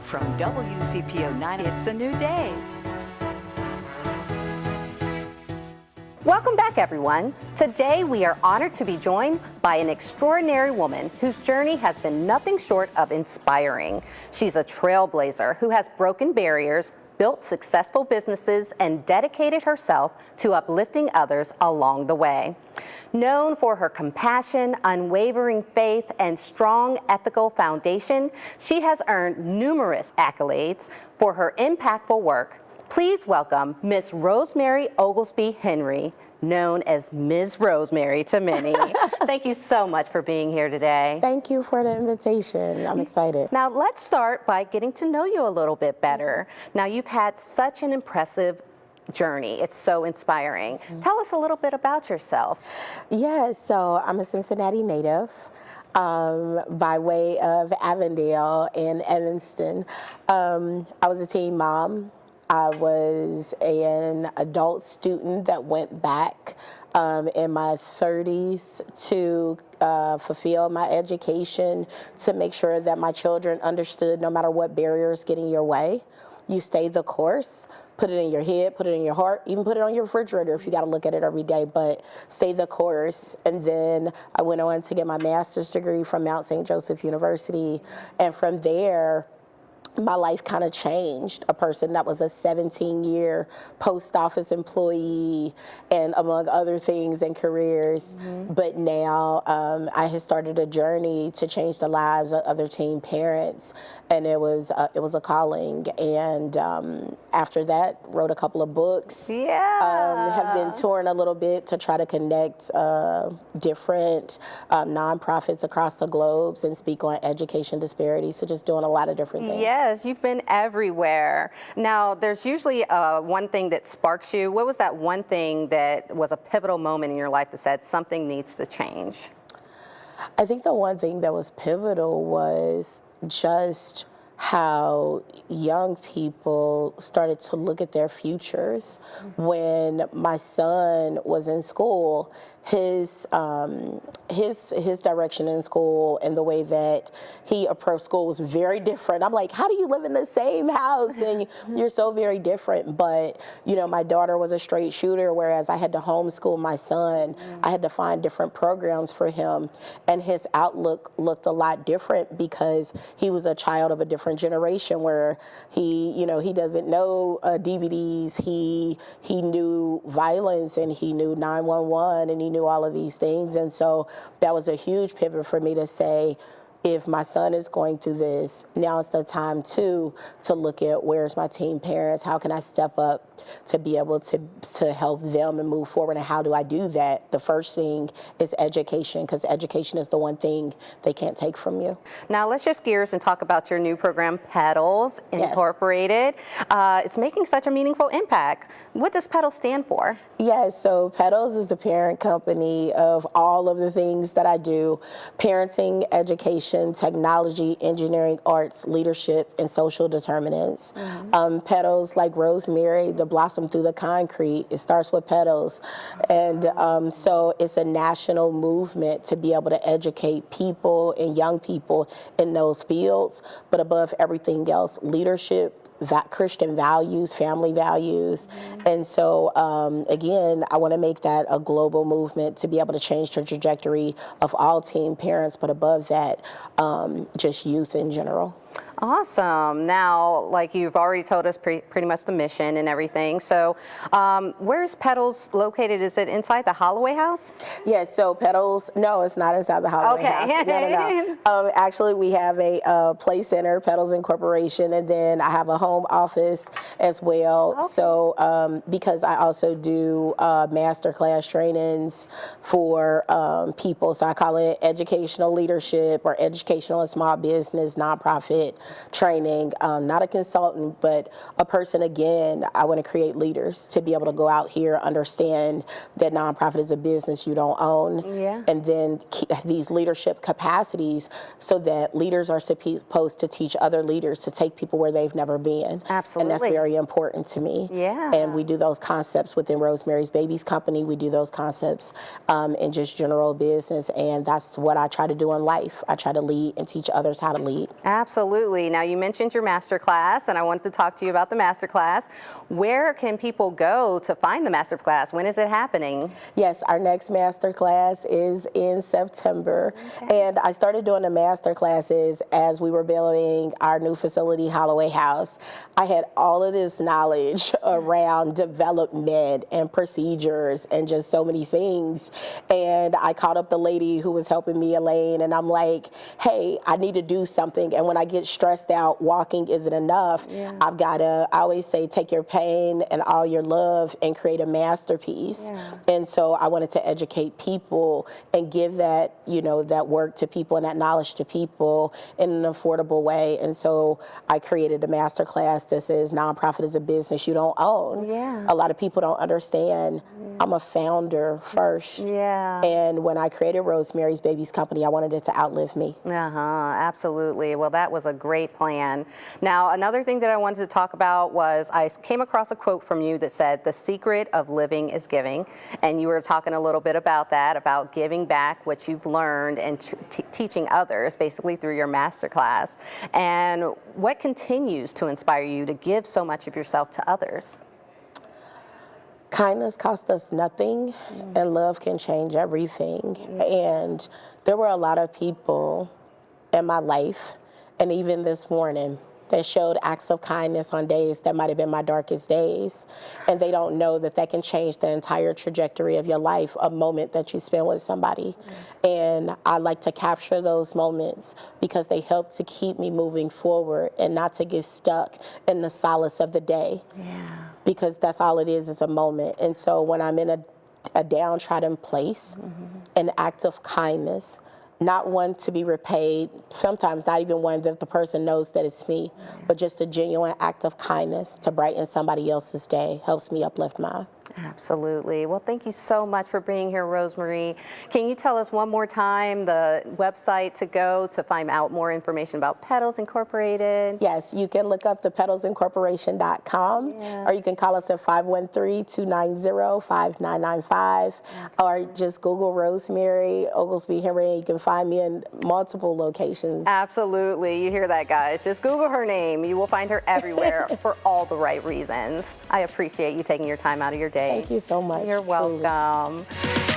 From WCPO 90, it's a new day. Welcome back, everyone. Today we are honored to be joined by an extraordinary woman whose journey has been nothing short of inspiring. She's a trailblazer who has broken barriers, built successful businesses, and dedicated herself to uplifting others along the way. Known for her compassion, unwavering faith, and strong ethical foundation, she has earned numerous accolades for her impactful work. Please welcome Miss Rosemary Oglesby-Henry, known as Ms. Rosemary to many. Thank you so much for being here today. Thank you for the invitation. I'm excited. Now let's start by getting to know you a little bit better. Now you've had such an impressive journey. It's so inspiring. Tell us a little bit about yourself. Yeah, so I'm a Cincinnati native. By way of Avondale and Evanston. I was a teen mom. I was an adult student that went back in my 30s to fulfill my education, to make sure that my children understood no matter what barriers get in your way, you stay the course. Put it in your head, put it in your heart, even put it on your refrigerator if you got to look at it every day, but stay the course. And then I went on to get my master's degree from Mount St. Joseph University. And from there, my life kind of changed. A person that was a 17-year post office employee and among other things and careers. But now I had started a journey to change the lives of other teen parents, and it was a calling. And after that, wrote a couple of books. Have been touring a little bit to try to connect different nonprofits across the globes and speak on education disparities. So just doing a lot of different things. Yes, you've been everywhere. Now, there's usually one thing that sparks you. What was that one thing that was a pivotal moment in your life that said something needs to change? I think the one thing that was pivotal was just how young people started to look at their futures. When my son was in school, his direction in school and the way that he approached school was very different. I'm like, how do you live in the same house and you're so very different? But you know, my daughter was a straight shooter, whereas I had to homeschool my son. I had to find different programs for him, and his outlook looked a lot different because he was a child of a different generation where he doesn't know DVDs. He knew violence, and he knew 911, and he knew all of these things. And so that was a huge pivot for me to say, if my son is going through this, now is the time to look at where's my teen parents, how can I step up to be able to help them and move forward, and how do I do that? The first thing is education, because education is the one thing they can't take from you. Now let's shift gears and talk about your new program, P.E.T.A.L.S, Incorporated. It's making such a meaningful impact. What does P.E.T.A.L.S stand for? Yes, so P.E.T.A.L.S is the parent company of all of the things that I do: parenting, education, technology, engineering, arts, leadership, and social determinants. Petals, like Rosemary, the blossom through the concrete, it starts with petals. And so it's a national movement to be able to educate people and young people in those fields, but above everything else, leadership, Christian values, family values. And so, again, I want to make that a global movement to be able to change the trajectory of all teen parents, but above that, just youth in general. Awesome. Now, like you've already told us pretty much the mission and everything. So where's P.E.T.A.L.S located? Is it inside the Holloway House? Yes, so P.E.T.A.L.S, no, it's not inside the Holloway House. No. Actually, we have a play center, P.E.T.A.L.S Incorporation, and then I have a home office as well. Okay. So because I also do master class trainings for people, so I call it educational leadership or educational and small business nonprofit training. Not a consultant, but a person. Again, I want to create leaders to be able to go out here, understand that nonprofit is a business you don't own, and then these leadership capacities so that leaders are supposed to teach other leaders to take people where they've never been. can. Absolutely. And that's very important to me. Yeah. And we do those concepts within Rosemary's Babies Company. We do those concepts in just general business. And that's what I try to do in life. I try to lead and teach others how to lead. Absolutely. Now, you mentioned your master class, and I wanted to talk to you about the master class. Where can people go to find the master class? When is it happening? Yes, our next master class is in September. Okay. And I started doing the master classes as we were building our new facility, Holloway House. I had all of this knowledge around development and procedures and just so many things. And I called up the lady who was helping me, Elaine, and I'm like, hey, I need to do something. And when I get stressed out, walking isn't enough. Yeah. I've got to, I always say, take your pain and all your love and create a masterpiece. Yeah. And so I wanted to educate people and give that, you know, that work to people and that knowledge to people in an affordable way. And so I created a master class that says nonprofit is a business you don't own. Yeah. A lot of people don't understand I'm a founder first. Yeah. And when I created Rosemary's Babies Company, I wanted it to outlive me. Absolutely. Well, that was a great plan. Now, another thing that I wanted to talk about was I came across a quote from you that said, "The secret of living is giving." And you were talking a little bit about that, about giving back what you've learned and teaching others, basically through your masterclass. And what continues to inspire you to give so much of yourself to others? Kindness costs us nothing, and love can change everything. And there were a lot of people in my life, and even this morning, that showed acts of kindness on days that might have been my darkest days. And they don't know that that can change the entire trajectory of your life, a moment that you spend with somebody. Yes. And I like to capture those moments because they help to keep me moving forward and not to get stuck in the solace of the day. Yeah. Because that's all it is a moment. And so when I'm in a downtrodden place, an act of kindness, not one to be repaid, sometimes not even one that the person knows that it's me, but just a genuine act of kindness to brighten somebody else's day helps me uplift mine. Absolutely. Well, thank you so much for being here, Rosemary. Can you tell us one more time the website to go to find out more information about P.E.T.A.L.S Incorporated? Yes, you can look up the P.E.T.A.L.S Incorporation.com, or you can call us at 513-290-5995, or just Google Rosemary Oglesby-Henry, and you can find me in multiple locations. Absolutely. You hear that, guys. Just Google her name. You will find her everywhere for all the right reasons. I appreciate you taking your time out of your day. Thank you so much. You're welcome. Truly.